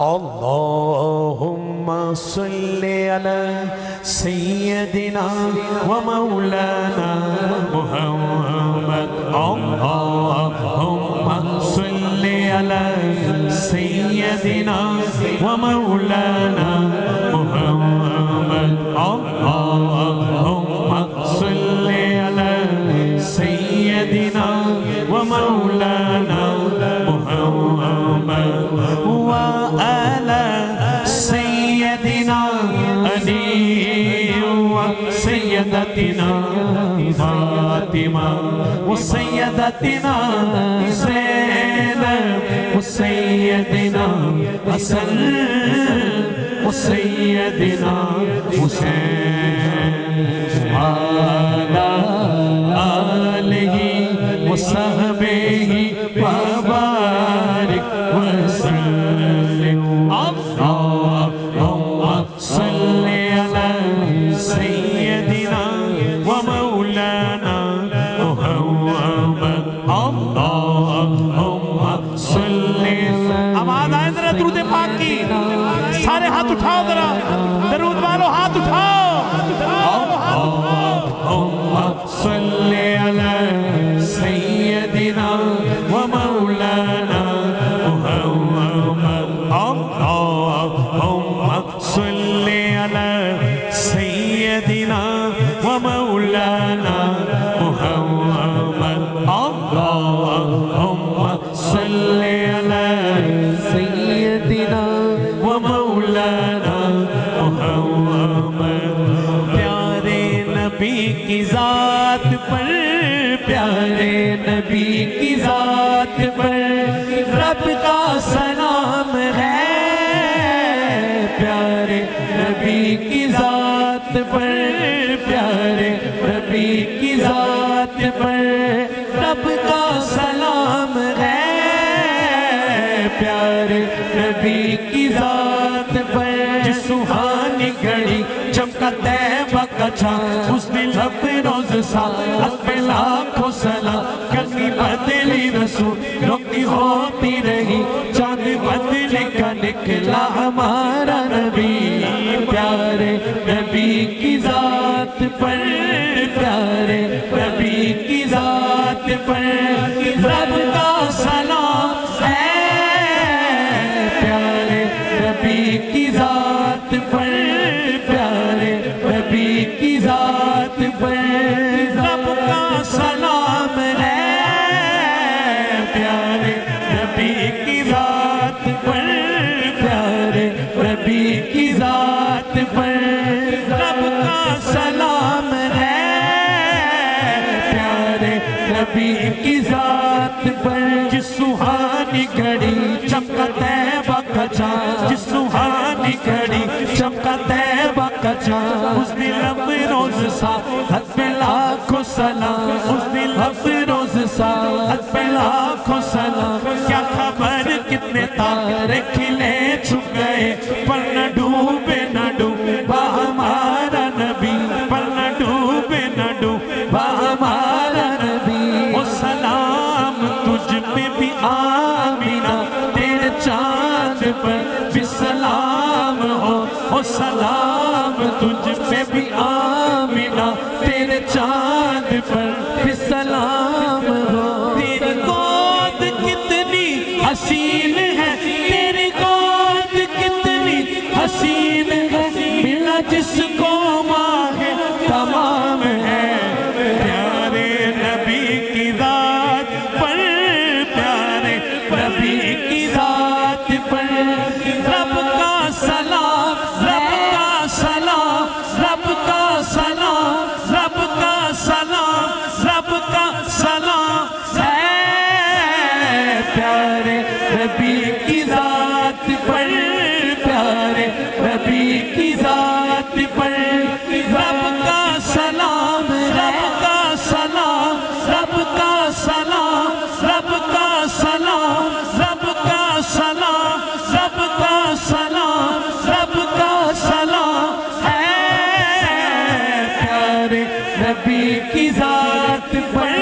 اللهم صل على سيدنا ومولانا محمد اللهم صل على سيدنا ومولانا محمد اللهم صل على سيدنا ومولانا محمد وعلى سيدنا علي وسيدتنا فاطمة وسيدتنا زينب وسيدنا حسن وسيدنا حسين وعلى آله وصحبه وبارك وسلم اللهم صل على سيدنا ومولانا محمد اللهم صل آواز آئے ذرا درود پاک کی سارے ہاتھ اٹھاؤ ذرا درود والو ہاتھ اٹھاؤ اللهم صل على سيدنا ومولانا محمد اللهم صل على سيدنا ومولانا محمد اللهم صل على سيدنا ومولانا محمد پیارے نبی کی ذات پر پیارے نبی کی ذات پر رب کا سلام ہے پیارے نبی کی ذات پر پیارے نبی کی ذات پر رب کا سلام ہے پیارے نبی کی ذات پر جس سبحانی گھڑی چمکا طیبہ کا چھان اس نے لب روز سا حق پہ لاکھوں سلام کرنی بدلی رسول روکی ہوتی رہی چاند بدلی کا نکلا ہمارا نبی پیارے نبی کی ذات پر پیارے نبی کی ذات پر رب کا سلام ہے پیارے نبی کی ذات پر پیارے نبی کی ذات پر رب کا سلام ہے پیارے نبی کی ذات پر پیارے نبی کی ذات پر رب کا سلام ہے پیارے نبی کی ذات پر جس سبحانی گھڑی چمکا طیبہ کا چھان جس سبحانی گھڑی چمکا طیبہ کا چھان اس نے لب روز سا حد پہ لاکھوں سلام اس نے لب روز سا حد پہ لاکھوں سلام کیا خبر کتنے تارے کھلے چھپ گئے پر نہ ڈوبے نہ ڈوبا ہمارا نبی پر نہ ڈوبے نہ ڈوبا ہمارا نبی او سلام تجھ پہ بھی آمینہ تیرے چاند پر بھی سلام ہو او سلام تجھ پہ بھی آمینہ تیرے چاند پر بھی سلام ہو تیری گود کتنی حسین ہے تیری گود کتنی حسین ہے ملا جس کو ماہ تمام ہے پیارے نبی کی ذات پر پیارے نبی کی ذات پر رب کا سلام رب کا سلام رب کا سلام رب کا سلام رب کا سلام ہے پیارے نبی کی ذات پر پیارے نبی کی ذات پر رب کا سلام رب کا سلام رب کا سلام رب کا سلام رب کا سلام رب کا سلام رب کا سلام ہے پیارے نبی کی ذات پر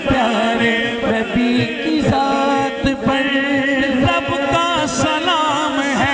پیارے نبی کی ذات پر رب کا سلام ہے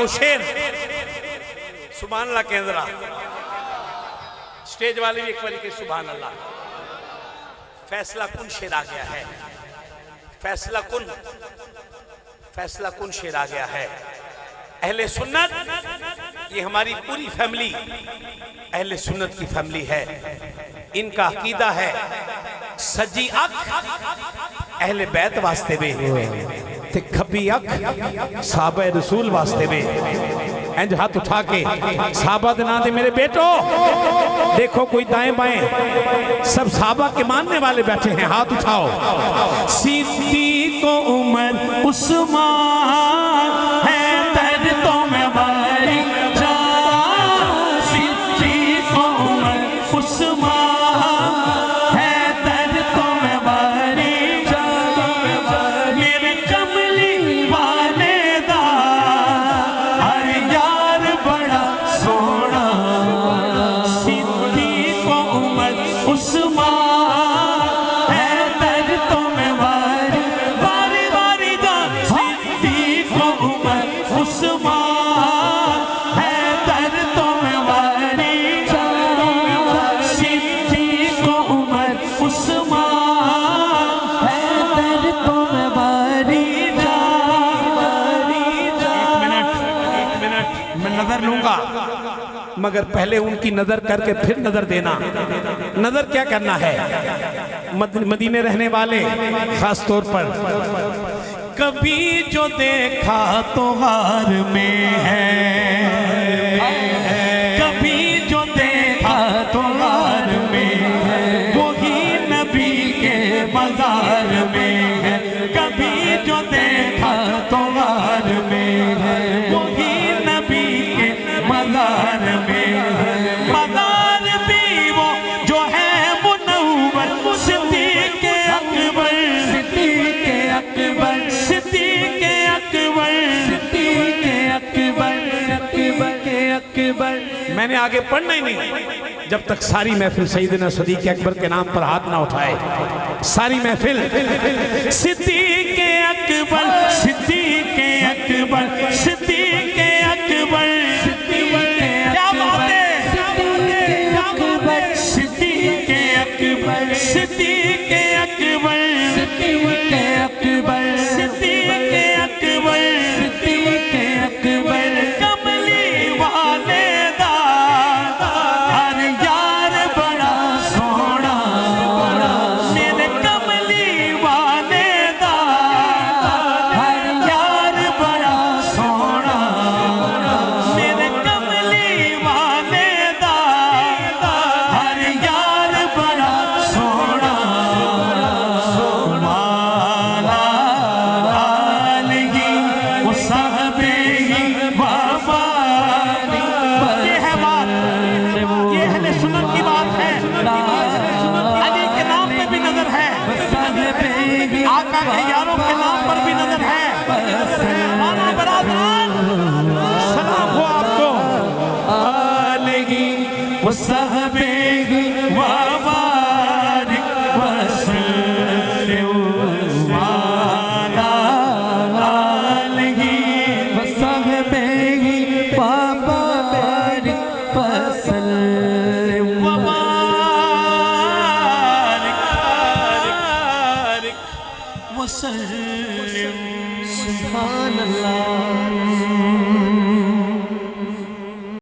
وہ شیر سبحان اللہ کہیں ذرا سٹیج والے بھی ایک باری کہ سبحان اللہ. فیصلہ کن شیر آ گیا ہے, فیصلہ کن شیر آ گیا ہے. اہل سنت, یہ ہماری پوری فیملی اہل سنت کی فیملی ہے. ان کا عقیدہ ہے سجی اکھ اہل بیت واسطے بے تے کھبی اکھ صحابہ رسول واسطے بے. انج ہاتھ اٹھا کے صحابہ دے نام دے میرے بیٹو دیکھو کوئی دائیں بائیں سب صحابہ کے ماننے والے بیٹھے ہیں, ہاتھ اٹھاؤ. صدیق و عمر عثمان ہے در تو میں باری جان. صدیق و عمر عثمان ہے در تو میں باری جان. میرے کملی والدہ ہر یار بڑا سونا. صدیق و عمر عثمان مگر پہلے ان کی نظر کر کے پھر نظر دینا. نظر کیا کرنا ہے مدینے رہنے والے خاص طور پر. کبھی جو دیکھا تو غار میں ہے, کبھی جو دیکھا تو غار میں ہے, وہی نبی کے مزار میں ہے. کبھی جو دیکھا تو غار میں ہے, وہی نبی کے مزار میں ہے. مزار بھی وہ جو ہے منور صدیق اکبر, صدیق اکبر, صدیق اکبر, صدیق اکبر, صدیق اکبر. میں نے آگے پڑھنا ہی نہیں جب تک ساری محفل سیدنا صدیق اکبر کے نام پر ہاتھ نہ اٹھائے. ساری محفل صدیق اکبر, صدیق اکبر, صدیق اکبر, کیا بات ہے, صدیق اکبر, صدیق اکبر, صدیق اکبر, صدیق اکبر, صدیق اکبر, صدیق اکبر. کملی والدہ ہر یار بڑا سونا. میرے کملی والدہ ہر یار بڑا سونا. میرے کملی والدہ ہر یار بڑا سونا. سبحان آلہ و صحبہ وبارک. یہ ہے بات, یہ اہل سنت کی بات ہے. علی کے نام پہ بھی نظر ہے, آقا کے یاروں کے نام پر بھی نظر ہے. مانا برادران سلام ہو آپ کو. آلہ و صحبہ وبارک وسلم. مانا آلہ و صحبہ وبارک وسلم. وبارک وسلم. سبحان اللہ.